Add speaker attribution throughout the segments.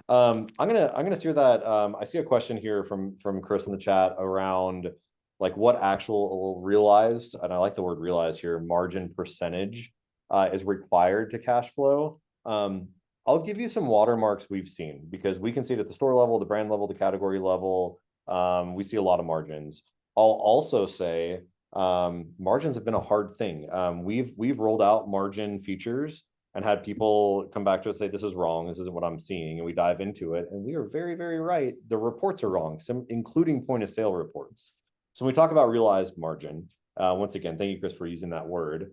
Speaker 1: I'm gonna steer that. I see a question here from Chris in the chat around like what actual realized, and I like the word realized here, margin percentage is required to cash flow. I'll give you some watermarks we've seen because we can see it at the store level, the brand level, the category level. We see a lot of margins. I'll also say margins have been a hard thing. We've rolled out margin features and had people come back to us say, this is wrong, this isn't what I'm seeing. And we dive into it. And we are very, very right. The reports are wrong, some including point of sale reports. So when we talk about realized margin, once again, thank you, Chris, for using that word.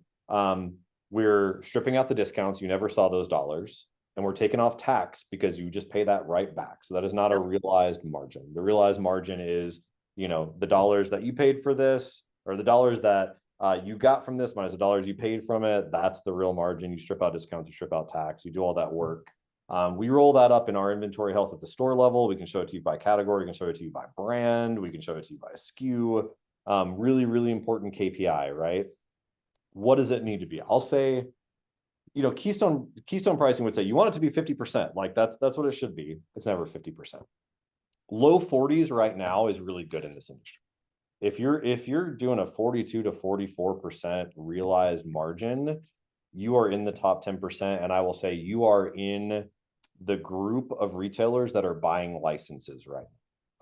Speaker 1: We're stripping out the discounts. You never saw those dollars. And we're taking off tax because you just pay that right back. So that is not a realized margin. The realized margin is, the dollars that you paid for this, or the dollars that you got from this minus the dollars you paid from it. That's the real margin. You strip out discounts, you strip out tax, you do all that work. We roll that up in our inventory health at the store level. We can show it to you by category. We can show it to you by brand. We can show it to you by SKU. Really, really important KPI, right? What does it need to be? I'll say, Keystone pricing would say you want it to be 50%. Like that's what it should be. It's never 50%. Low 40s right now is really good in this industry. If you're doing a 42 to 44% realized margin, you are in the top 10%. And I will say you are in the group of retailers that are buying licenses right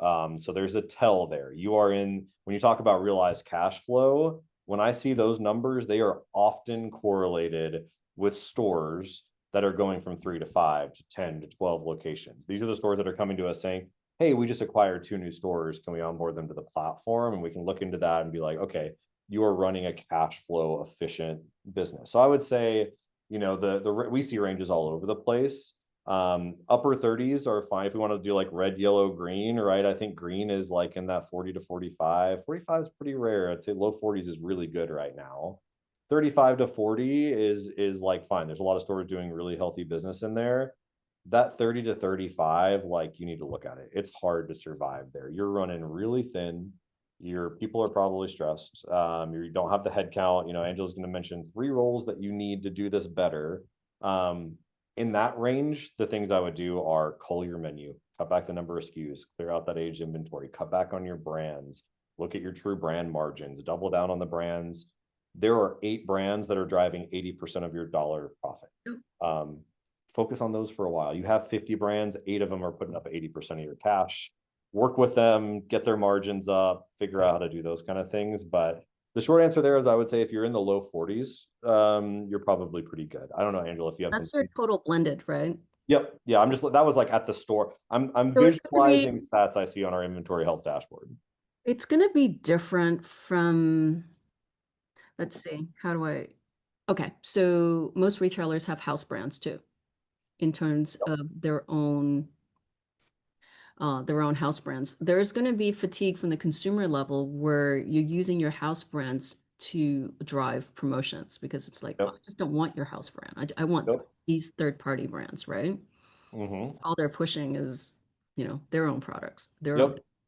Speaker 1: now. So there's a tell there. You are in, when you talk about realized cash flow, when I see those numbers, they are often correlated with stores that are going from 3 to 5 to 10 to 12 locations. These are the stores that are coming to us saying, hey, we just acquired 2 new stores. Can we onboard them to the platform? And we can look into that and be like, okay, you are running a cash flow efficient business. So I would say, we see ranges all over the place. Upper 30s are fine if we want to do like red, yellow, green, right? I think green is like in that 40 to 45. 45 is pretty rare. I'd say low 40s is really good right now. 35 to 40 is like fine. There's a lot of stores doing really healthy business in there. That 30 to 35, like you need to look at it. It's hard to survive there. You're running really thin. Your people are probably stressed. You don't have the head count. Angela's going to mention 3 roles that you need to do this better. In that range, the things I would do are cull your menu, cut back the number of SKUs, clear out that aged inventory, cut back on your brands, look at your true brand margins, double down on the brands. There are 8 brands that are driving 80% of your dollar profit. Focus on those for a while. You have 50 brands, 8 of them are putting up 80% of your cash. Work with them, get their margins up, figure out how to do those kind of things. But the short answer there is I would say if you're in the low 40s, you're probably pretty good. I don't know, Angela, if you have
Speaker 2: That's your total blended, right?
Speaker 1: Yep. Yeah, that was like at the store. I'm
Speaker 2: So
Speaker 1: visualizing stats I see on our inventory health dashboard.
Speaker 2: It's going to be different from, let's see, okay, so most retailers have house brands too, in terms of their own house brands. There's going to be fatigue from the consumer level where you're using your house brands to drive promotions because it's like, I just don't want your house brand. I want these third-party brands, right? All they're pushing is, their own products, their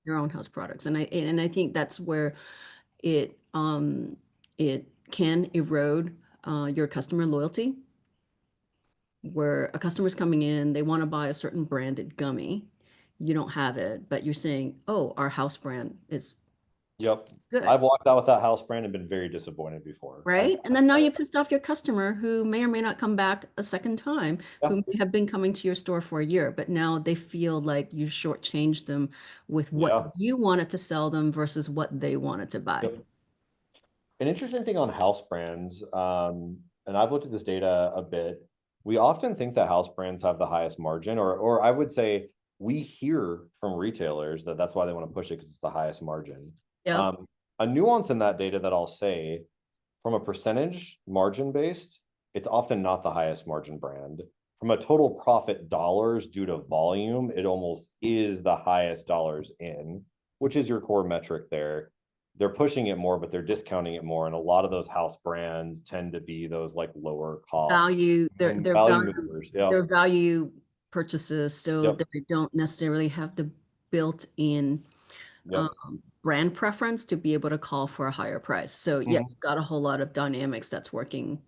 Speaker 2: own house products, and I think that's where it can erode your customer loyalty, where a customer's coming in, they want to buy a certain branded gummy, you don't have it, but you're saying, oh, our house brand is it's good.
Speaker 1: I've walked out with that house brand and been very disappointed before.
Speaker 2: Right. And then now you pissed off your customer who may or may not come back a second time, who may have been coming to your store for a year, but now they feel like you shortchanged them with what you wanted to sell them versus what they wanted to buy.
Speaker 1: An interesting thing on house brands, and I've looked at this data a bit, we often think that house brands have the highest margin, or I would say we hear from retailers that that's why they want to push it because it's the highest margin. A nuance in that data that I'll say, from a percentage margin based, it's often not the highest margin brand. From a total profit dollars due to volume, it almost is the highest dollars in, which is your core metric there. They're pushing it more, but they're discounting it more. And a lot of those house brands tend to be those like lower cost
Speaker 2: their value purchases. So they don't necessarily have the built-in brand preference to be able to call for a higher price. So you've got a whole lot of dynamics that's working